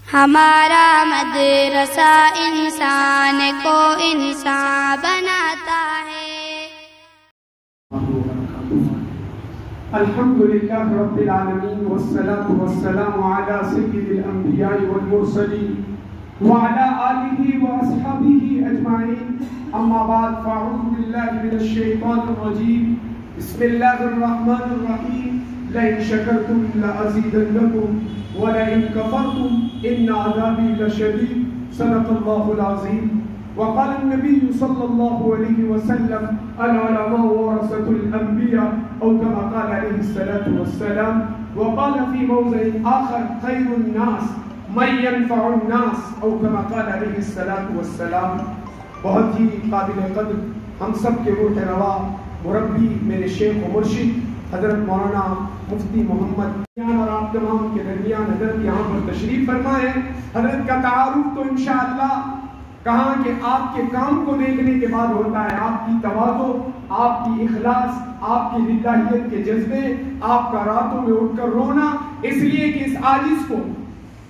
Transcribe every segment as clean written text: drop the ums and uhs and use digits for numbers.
ہمارا مدرسہ انسان کو انسان بناتا ہے۔ الحمدللہ رب العالمین والصلاة والسلام علی سید الانبیاء والمرسلین وعلی آلہ واصحابہ اجمعین، اما بعد فاعوذ باللہ من الشیطان الرجیم، بسم اللہ الرحمن الرحیم، لئن شکرتم لأزیدنکم ولئن کفرتم ان عذابی لشدید، صدق اللہ العظیم۔ وقال النبي صلى الله عليه وسلم العلماء ورثة الأنبياء أو كما قال عليه الصلاة والسلام، وقال في موضع آخر خير الناس من ينفع الناس أو كما قال عليه الصلاة والسلام۔ بہت ہی قابل قدر ہم سب کے روح روا مربی میرے شیخ و مرشد حضرت مولانا مفتی محمد اور آپ تمام کے درمیان حضرت یہاں پر تشریف فرما ہے۔ حضرت کا تعارف تو انشاءاللہ کہاں کہ آپ کے کام کو دیکھنے کے بعد ہوتا ہے، آپ کی تواضع، آپ کی اخلاص، آپ کی للہیت کے جذبے، آپ کا راتوں میں اٹھ کر رونا، اس لیے کہ اس عاجز کو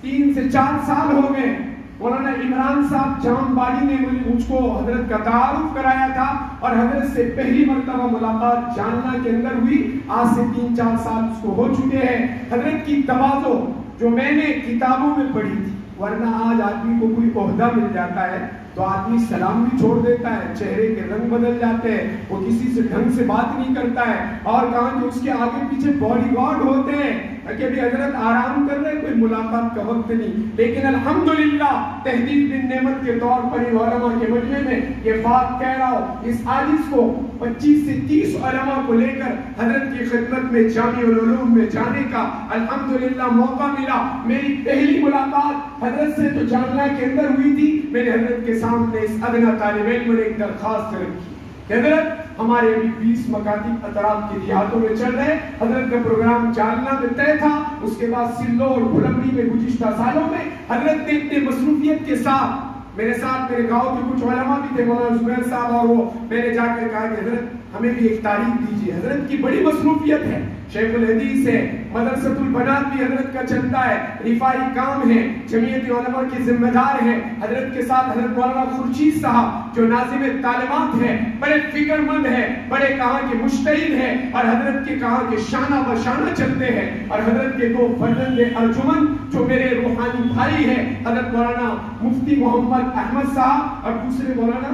3 سے 4 سال ہو گئے۔ مولانا عمران صاحب جام باڑی نے مجھ کو حضرت کا تعارف کرایا تھا اور حضرت سے پہلی مرتبہ ملاقات جاننا کے اندر ہوئی، آج سے 3-4 سال اس کو ہو چکے ہیں۔ حضرت کی تواضع جو میں نے کتابوں میں پڑھی تھی، ورنہ آج آدمی کو کوئی عہدہ مل جاتا ہے تو آدمی سلام بھی چھوڑ دیتا ہے، چہرے کے رنگ بدل جاتے ہیں، وہ کسی سے ڈھنگ سے بات نہیں کرتا ہے، اور کہاں کہ اس کے آگے پیچھے باڈی گارڈ ہوتے ہیں کہ بھی حضرت آرام کر رہے، کوئی ملاقات کا وقت نہیں۔ لیکن الحمدللہ تحدید بن نعمت کے طور پر علماء کے مجمع میں یہ بات کہہ رہا ہوں، اس عاجز کو 25 سے 30 علماء کو لے کر حضرت کی خدمت میں جامع العلوم میں جانے کا الحمدللہ موقع ملا۔ میری پہلی ملاقات حضرت سے تو جامعہ کے اندر ہوئی تھی، میں نے حضرت کے سامنے اس ادنا طالب علم نے ایک درخواست رکھی کہ حضرت ہمارے ابھی 20 مکاتب اطراف کے دیہاتوں میں چل رہے، حضرت کا پروگرام جالنا میں طے تھا، اس کے بعد سلو اور بھلمڑی میں گزشتہ سالوں میں حضرت نے اتنے مصروفیت کے ساتھ میرے ساتھ میرے گاؤں کے کچھ علماء بھی تھے، مولانا زبیر صاحب، اور وہ میں نے جا کر کہا کہ حضرت ہمیں بھی ایک تاریخ دیجیے۔ حضرت کی بڑی مصروفیت ہے، شیخ الحدیث ہے، مدرسۃ البنات بھی حضرت کا چلتا ہے، رفاعی کام ہے، جمعیت علماء کے ذمہ دار ہیں، حضرت کے ساتھ حضرت مولانا خورشید صاحب جو ناظم تعلیمات ہیں، بڑے فکر مند ہیں، بڑے کہاں کے مجتہد ہیں، اور حضرت کے کہاں کے شانہ بشانہ چلتے ہیں، اور حضرت کے 2 فرزند ارجمن جو میرے روحانی بھائی ہیں، حضرت مولانا مفتی محمد احمد صاحب اور دوسرے مولانا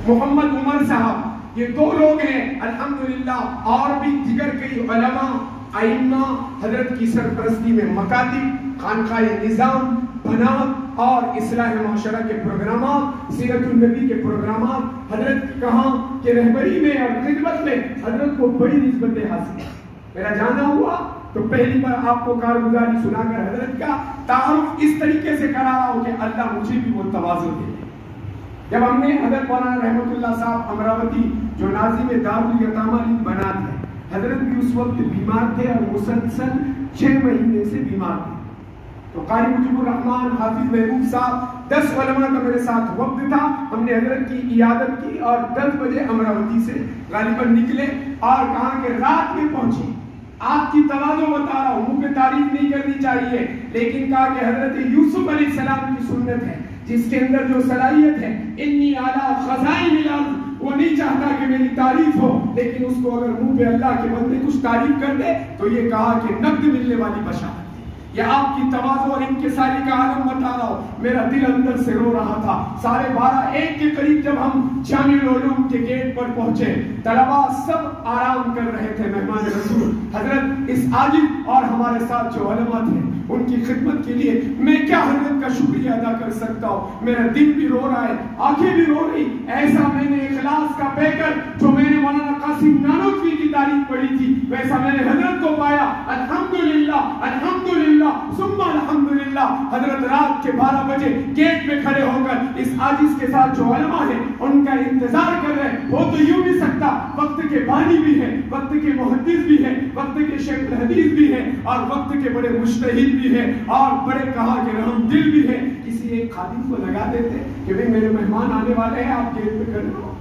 محمد عمر صاحب، یہ 2 لوگ ہیں الحمدللہ، اور بھی دیگر کئی علماء ائمہ حضرت کی سرپرستی میں مکاتب، خانقاہ نظام، بنات اور اصلاح معاشرہ کے پروگرامات، سیرت النبی کے پروگرامات، حضرت کہاں کے رہبری میں اور خدمت میں حضرت کو بڑی نسبتیں حاصل۔ میرا جانا ہوا تو پہلی بار آپ کو کارگزاری سنا کر حضرت کا تعارف اس طریقے سے کرا رہا ہوں کہ اللہ مجھے بھی وہ تواضع دے۔ جب ہم نے حضرت مولانا رحمت اللہ صاحب امراوتی جو ناظم دارالیتامہ بنات ہیں، حضرت بھی اس وقت بیمار تھے اور مسلسل 6 مہینے سے بیمار تھے، تو قاری مجیب الرحمان حافظ محبوب صاحب 10 علماء کا میرے ساتھ وقت تھا، ہم نے حضرت کی عیادت کی اور 10 بجے امراوتی سے غالباً نکلے اور کہاں کہ رات میں پہنچے۔ آپ کی تواضع بتا رہا ہوں، منہ پہ تعریف نہیں کرنی چاہیے، لیکن کہا کہ حضرت یوسف علیہ السلام کی سنت ہے جس کے اندر جو صلاحیت ہے، انی اعلیٰ خزائن الارض، وہ نہیں چاہتا کہ میری تعریف ہو، لیکن اس کو اگر منہ پہ اللہ کے بندے کچھ تعریف کر دے تو یہ کہا کہ نقد ملنے والی بشارت۔ یہ آپ کی تواضع اور انکساری کا عالم بتا رہا ہوں، میرا دل اندر سے رو رہا تھا۔ 12:30 کے قریب جب ہم جامع العلوم کے گیٹ پر پہنچے، طلباء سب آرام کر رہے تھے، مہمان رسول حضرت اس عاجز اور ہمارے ساتھ جو علماء تھے ان کی خدمت کے لیے میں کیا حضرت کا شکریہ ادا کر سکتا ہوں۔ میرا دل بھی رو رہا ہے، آنکھیں بھی رو رہی، ایسا میں نے اخلاص کا پیکر جو میں نے مولانا قاسم نانوتوی کی تاریخ پڑھی تھی ویسا میں نے حضرت کو پایا۔ الحمدللہ الحمدللہ ثم الحمدللہ۔ حضرت رات کے 12 بجے گیٹ پہ کھڑے ہو کر اس عاجز کے ساتھ جو علماء ہیں ان کا انتظار کر رہے ہیں۔ ہو تو یوں بھی سکتا، وقت کے بانی بھی ہیں، وقت کے محدث بھی ہیں، وقت کے شیخ الحدیث بھی ہیں، اور وقت کے بڑے مجتہد بھی ہیں، اور بڑے کہا کہ رحم دل بھی ہیں۔ کسی ایک خادم کو لگا دیتے کہ بھئی میرے مہمان آنے والے ہیں، آپ گیٹ پہ کھڑے ہو،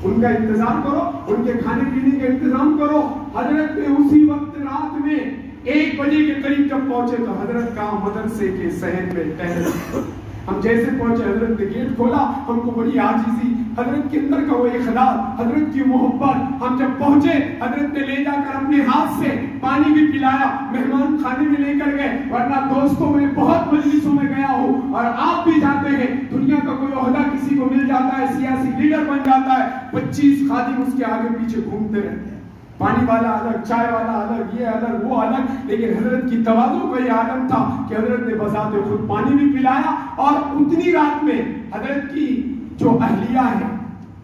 ان کا انتظار کرو، ان کے کھانے پینے کا انتظام کرو۔ حضرت نے اسی وقت رات میں 1 بجے کے قریب جب پہنچے تو حضرت کا مدرسے کے صحن میں ٹہر ہم جیسے پہنچے حضرت نے گیٹ کھولا, ہم کو بڑی عاجزی, حضرت کے اندر کا وہ اخلاص, حضرت کی محبت. ہم جب پہنچے حضرت نے لے جا کر اپنے ہاتھ سے پانی بھی پلایا, مہمان خانے میں لے کر گئے. ورنہ دوستوں میں بہت مجلسوں میں گیا ہوں اور آپ بھی جاتے ہیں, دنیا کا کوئی عہدہ کسی کو مل جاتا ہے, سیاسی لیڈر بن جاتا ہے, 25 خادم اس کے آگے پیچھے گھومتے رہتے ہیں, پانی والا الگ, چائے والا الگ, یہ الگ وہ الگ. لیکن حضرت کی تواضع کا یہ عالم تھا کہ حضرت نے بذات خود پانی بھی پلایا. اور اتنی رات میں حضرت کی جو اہلیہ ہے,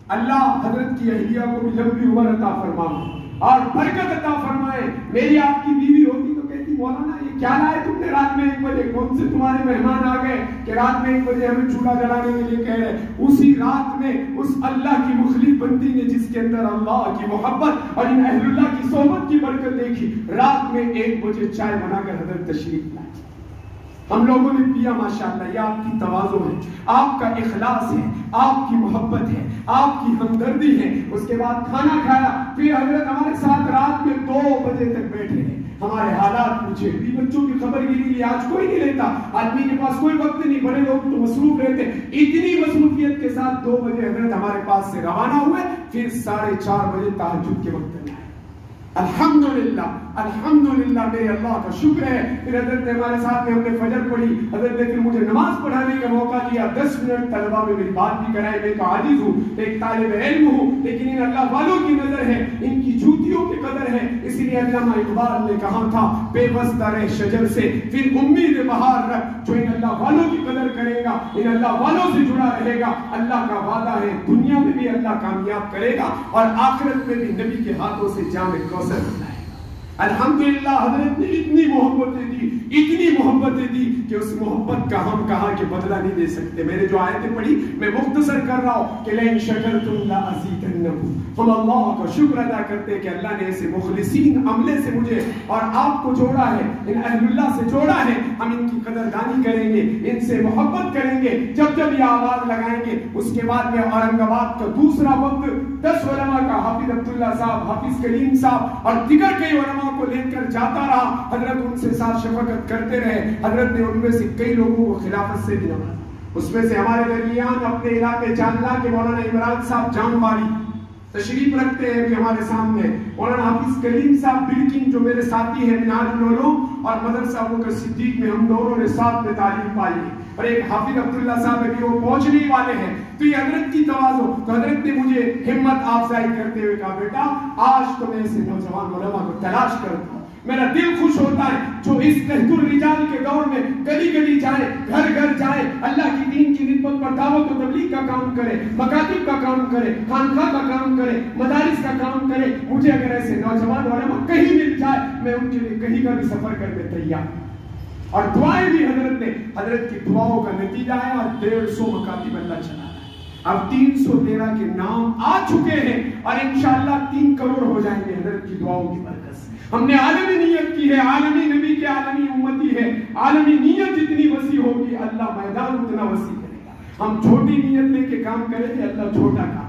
اللہ حضرت کی اہلیہ کو بھی لمبی عمر عطا فرمائے اور برکت عطا فرمائے. میری آپ کی بیوی ہوتی تو کہتی مولانا یہ کیا لائے تم نے رات میں 1 بجے, کون سے تمہارے مہمان آ گئے کہ رات میں 1 بجے ہمیں چولہا جلانے کے لیے کہہ رہے. اسی رات میں اس اللہ کی مخلص بندی نے جس کے اندر اللہ کی محبت اور ان اہل اللہ کی صحبت کی برکت دیکھی, رات میں 1 بجے چائے بنا کر حضرت تشریف لائے. ہم لوگوں نے پیا ماشاءاللہ. یہ آپ کی تواضع ہے, آپ کا اخلاص ہے, آپ کی محبت ہے, آپ کی ہمدردی ہے. اس کے بعد کھانا کھایا, پھر حضرت ہمارے ساتھ رات میں 2 بجے تک بیٹھے ہیں, ہمارے حالات پوچھے. بچوں کی خبر گیری لی, آج کوئی نہیں لیتا, آدمی کے پاس کوئی وقت نہیں, بڑے لوگ تو مصروف رہتے. اتنی مصروفیت کے ساتھ 2 بجے حضرت ہمارے پاس سے روانہ ہوئے, پھر 4:30 بجے تہجد کے وقت میں آئے. الحمدللہ الحمدللہ, میرے اللہ کا شکر ہے. پھر حضرت نے ہمارے ساتھ میں ہم نے فجر پڑھی, حضرت نے پھر مجھے نماز پڑھانے کا موقع دیا. 10 منٹ طلبہ میں میری بات بھی کرائی. میں تو عاجز ہوں, ایک طالب علم ہوں, لیکن ان اللہ والوں کی نظر ہے, ان کی جوتیوں کی قدر ہے. اس لیے علامہ اقبال نے کہا تھا, بے واسطہ رہ شجر سے پھر امید بہار رکھ. جو ان اللہ والوں کی قدر کرے گا, ان اللہ والوں سے جڑا رہے گا, اللہ کا وعدہ ہے دنیا میں بھی اللہ کامیاب کرے گا اور آخرت میں بھی نبی کے ہاتھوں سے جام کوثر بنائے. الحمدللہ حضرت نے اتنی محبتیں دی, اتنی محبتیں دی کہ اس محبت کا ہم کہاں کے بدلہ نہیں دے سکتے. میں نے جو آیتیں پڑھی میں مختصر کر رہا ہوں کہ لئن شکرتم لازیدنکم. ہم اللہ کا شکر ادا کرتے ہیں کہ اللہ نے ایسے مخلصین عملے سے مجھے اور آپ کو جوڑا ہے, ان اہل اللہ سے جوڑا ہے. ہم ان کی قدردانی کریں گے, ان سے محبت کریں گے. جب جب یہ آواز لگائیں گے, اس کے بعد میں اورنگ آباد کا دوسرا وقت 10 علماء کا, حافظ عبداللہ صاحب, حافظ کلیم صاحب اور دیگر کئی علماء کو لے کر جاتا رہا. حضرت ان سے ساتھ شفقت کرتے رہے. حضرت نے ان میں سے کئی لوگوں کو خلافت سے بھی نوازا. اس میں سے ہمارے درمیان اپنے علاقے جانلا کے مولانا عمران صاحب جام باری تشریف رکھتے ہیں بھی ہمارے سامنے. مولانا حافظ کلیم صاحب بلکن جو میرے ساتھی ہیں منہاج العلوم اور مدرسہ ابوبکر صدیق میں ہم دونوں نے ساتھ میں تعلیم پائی, اور ایک حافظ عبداللہ صاحب ابھی وہ پہنچنے والے ہیں. تو یہ حضرت کی تواضع. تو حضرت نے مجھے ہمت افزائی کرتے ہوئے کہا, بیٹا آج تو میں ایسے نوجوان علماء کو تلاش کرتا ہوں. میرا دل خوش ہوتا ہے جو اس تحت الرجال کے دور میں گلی گلی جائے, گھر گھر جائے, اللہ کی دین کی نسبت پر دعوت و تبلیغ کا کام کرے, مکاتب کا کام کرے, خانقاہ کا کام کرے, مدارس کا کام کرے. مجھے اگر ایسے نوجوان علماء کہیں مل جائے, میں ان کے لیے کہیں کا بھی سفر کرنے تیار. اور دعائیں بھی حضرت کی دعاؤں کا نتیجہ ہے. اور 150 مکاتب اللہ چلا ہے. اب 313 کے نام آ چکے ہیں اور انشاءاللہ 3 کروڑ ہو جائیں گے حضرت کی دعاؤں کی برکت سے. ہم نے عالمی نیت کی ہے, عالمی نبی کے عالمی امتی ہے. عالمی نیت جتنی وسیع ہوگی اللہ میدان اتنا وسیع کرے گا. ہم چھوٹی نیت لے کے کام کریں گے, اللہ چھوٹا کام.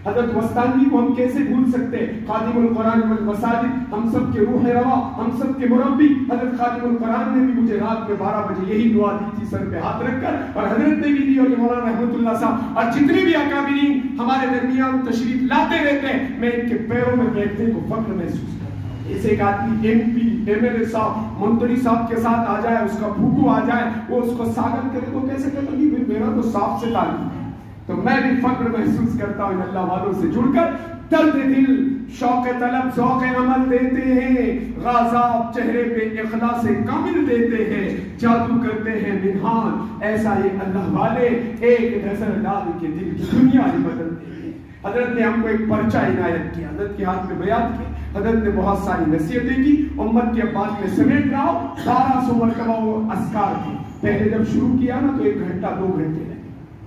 حضرت وستانوی کو ہم کیسے بھول سکتے, خادم القرآن والمساجد, ہم سب کے روح روا, ہم سب کے مربی. حضرت خادم القرآن نے بھی مجھے رات میں 12 بجے یہی دعا دی تھی سر پہ ہاتھ رکھ کر, اور حضرت نے بھی دی, اور مولانا رحمت اللہ صاحب اور جتنے بھی اکابرین ہمارے درمیان تشریف لاتے رہتے ہیں. میں ان کے پیروں میں بیٹھنے کو فخر محسوس کرتا ہوں. اس ایک آدمی M P M L A صاحب منتری صاحب کے ساتھ آ جائے, اس کا پھوٹو آ جائے, وہ اس کو ساگت کرے تو کیسے کہتا کہ میرا تو صاحب سے تعلق ہے. تو میں بھی فخر محسوس کرتا ہوں اللہ والوں سے جڑ کر. درد دل, شوق طلب, ذوق عمل دیتے ہیں, غاضب چہرے پہ اخلاص کامل دیتے ہیں, جادو کرتے ہیں منہان. ایسا یہ اللہ والے ایک نظر ڈال کے دل کی دنیا ہی بدلتے ہیں. حضرت نے ہم کو ایک پرچہ عنایت کیا, حضرت کے ہاتھ میں بیعت کی. حضرت نے بہت ساری نصیحتیں کی, امت کے بعد میں سمیٹ رہا ہوں. 1200 مرتبہ وہ اذکار کی. پہلے جب شروع کیا نا تو 1 گھنٹہ 2 گھنٹے لگے.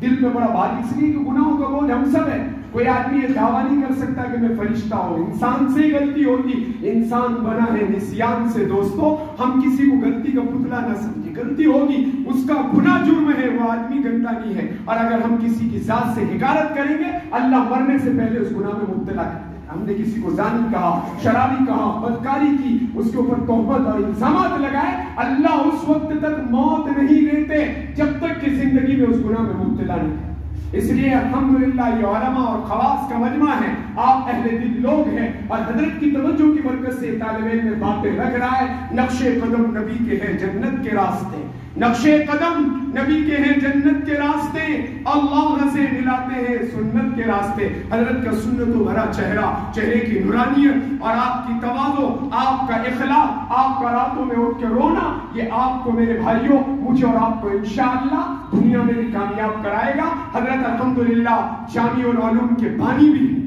دل میں بڑا بھاری, اس لیے کہ گناہوں کا بوجھ ہم سب ہے. کوئی آدمی یہ دعویٰ نہیں کر سکتا کہ میں فرشتہ ہوں. انسان سے غلطی ہوتی, انسان بنا ہے نسیان سے. دوستو ہم کسی کو غلطی کا پتلا نہ سمجھے, غلطی ہوگی, اس کا گناہ جرم ہے, وہ آدمی گندا نہیں ہے. اور اگر ہم کسی کی ذات سے حقارت کریں گے, اللہ مرنے سے پہلے اس گناہ میں مبتلا کر دے گا. ہم نے کسی کو زانی کہا، شرابی کہا، بدکاری کی، اس کے اوپر تہمت اور الزامات لگائے، اللہ اس وقت تک موت نہیں دیتے جب تک کہ زندگی میں اس گناہ میں مبتلا نہیں ہے۔ اس لیے الحمدللہ یہ علماء اور خواص کا مجمع ہے، آپ اہل دل لوگ ہیں، اور حضرت کی توجہ کی برکت سے طالب علم میں باتیں رکھ رہا ہے۔ نقش قدم نبی کے ہیں جنت کے راستے، نقش قدم نبی کے ہیں جنت کے راستے، اللہ سے ملاتے ہیں سنت کے راستے۔ حضرت کا سنت و بھرا چہرہ، چہرے کی نورانیت اور آپ کی تواضع، آپ کا اخلاق، آپ کا راتوں میں اٹھ کے رونا، یہ آپ کو میرے بھائیوں، مجھے اور آپ کو انشاءاللہ دنیا میں بھی کامیاب کرائے گا۔ حضرت الحمدللہ جامع العلوم کے بانی بھی ہیں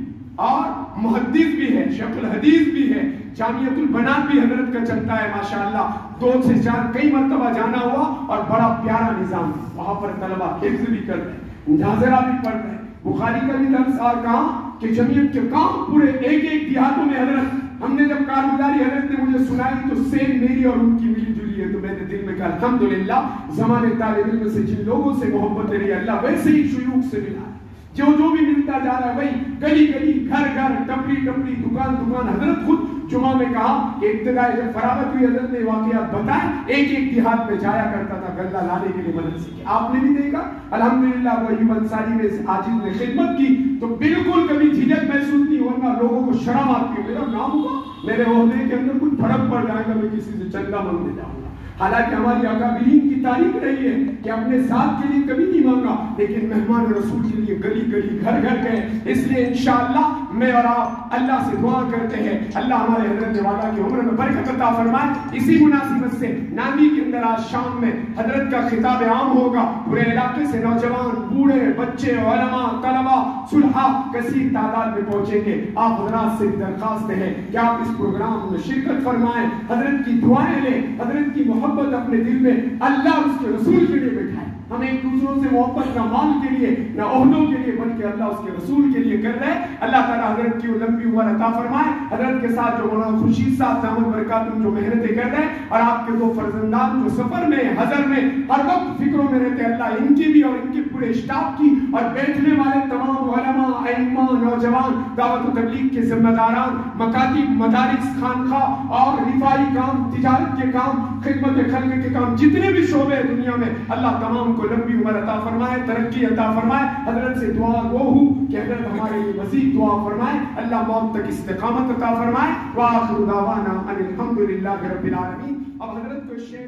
اور محدث بھی ہے، شیخ الحدیث بھی ہے، جامعۃ البنات بھی حضرت کا چلتا ہے ماشاءاللہ۔ 2 سے 4 کئی مرتبہ جانا ہوا اور بڑا پیارا نظام ہے، وہاں پر طلبہ حفظ بھی کر رہے ہیں، ناظرہ بھی پڑھ رہے ہیں، بخاری کا بھی درس، اور کہاں کہ جمعیت کے کام پورے ایک دیہاتوں میں حضرت، ہم نے جب کارگزاری حضرت نے مجھے سنائی تو سیم میری اور ان کی ملی جلی ہے، تو میں نے دل میں کہا الحمدللہ زمانے طالب علم سے جن لوگوں سے محبت رہی اللہ ویسے ہی شیوخ سے ملا ہے، جو بھی ملتا جا رہا ہے وہی گلی گلی، گھر گھر، ٹپری ٹپری، دکان دکان۔ حضرت خود جمعہ میں کہا کہ ابتدائی جب فراغت ہوئی حضرت نے واقعات بتائے، ایک دیہات میں جایا کرتا تھا غلہ لانے کے لیے مدد سے، آپ نے بھی دیکھا الحمدللہ وہ ایوب انصاری میں عاجز نے خدمت کی تو بالکل کبھی جھجک محسوس نہیں، ورنہ لوگوں کو شرم آتی ہے، میرا نام ہوگا، میرے عہدے کے اندر کچھ فرق پڑ جائے گا، میں کسی سے چندہ مانگنے جاؤں گا۔ حالانکہ ہماری اکابرین کی تاریخ رہی ہے کہ اپنے ذات کے لیے کبھی نہیں مانگا، لیکن مہمان رسول کے لیے گلی گلی، گھر گھر گئے۔ اس لیے انشاءاللہ میں اور آپ اللہ سے دعا کرتے ہیں اللہ ہمارے حضرت والا کی عمر میں برکت عطا فرمائے۔ اسی مناسبت سے نامی کے اندر آج شام میں حضرت کا خطاب عام ہوگا، پورے علاقے سے نوجوان، بوڑھے، بچے، علماء، طلباء، صلحاء کثیر تعداد میں پہنچیں گے۔ آپ حضرات سے درخواست ہے کہ آپ اس پروگرام میں شرکت فرمائیں، حضرت کی دعائیں لیں، حضرت کی محبت اپنے دل میں اللہ اس کے رسول کے لیے بٹھائیں۔ ہم ایک دوسروں سے محبت نہ مال کے لیے نہ عہدوں کے لیے بلکہ اللہ اس کے رسول کے لیے کر رہے ہیں۔ اللہ تعالیٰ حضرت کی لمبی عمر عطا فرمائے۔ حضرت کے ساتھ جو مولانا خورشید صاحب دامت برکاتہم جو محنتیں کر رہے ہیں، اور آپ کے 2 فرزندان جو سفر میں حضر میں ہر وقت فکروں میں رہتے ہیں، اللہ ان کی بھی اور ان کے پورے اسٹاف کی اور بیٹھنے والے تمام علماء، ائمہ، نوجوان، دعوت و تبلیغ کے ذمہ داران، مکاتب، مدارس، خانقاہ اور رفاعی کام، تجارت کے کام، خدمت خلق کے کام، جتنے بھی شعبے دنیا میں، اللہ تمام کو لمبی عمر عطا فرمائے، ترقی عطا فرمائے۔ حضرت سے دعا گو ہوں کہ حضرت ہمارے لیے مزید دعا فرمائے، اللہ موت تک استقامت عطا فرمائے۔ وآخر دعوانا ان الحمدللہ رب العالمین۔ اب حضرت کو شعر